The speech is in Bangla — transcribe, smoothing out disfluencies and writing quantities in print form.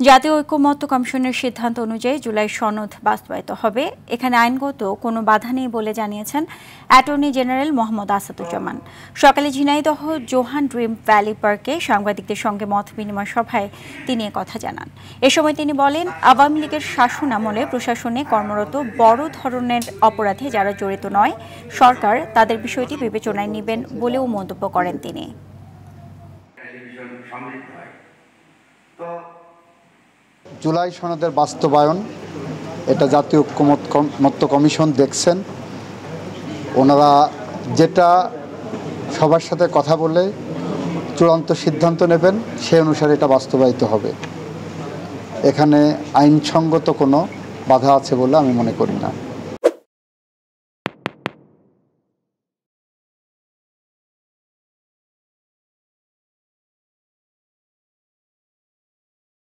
জাতীয় ঐকমত্য কমিশনের সিদ্ধান্ত অনুযায়ী জুলাই সনদ বাস্তবায়িত হবে। এখানে আইনগত কোনো বাধা নেই বলে জানিয়েছেন অ্যাটর্নি জেনারেল মোহাম্মদ আসাদুজ্জামান। সকালে ঝিনাইদহ জোহান ড্রিম ভ্যালি পার্কে সাংবাদিকদের সঙ্গে মত বিনিময় সভায় তিনি কথা জানান। এ সময় তিনি বলেন, আওয়ামী লীগের শাসন আমলে প্রশাসনে কর্মরত বড় ধরনের অপরাধে যারা জড়িত নয়, সরকার তাদের বিষয়টি বিবেচনায় নেবেন বলেও মন্তব্য করেন তিনি। জুলাই সনদের বাস্তবায়ন এটা জাতীয় ঐকমত্য কমিশন দেখছেন। ওনারা যেটা সবার সাথে কথা বলে চূড়ান্ত সিদ্ধান্ত নেবেন, সেই অনুসারে এটা বাস্তবায়িত হবে। এখানে আইনসঙ্গত কোনো বাধা আছে বলে আমি মনে করি না।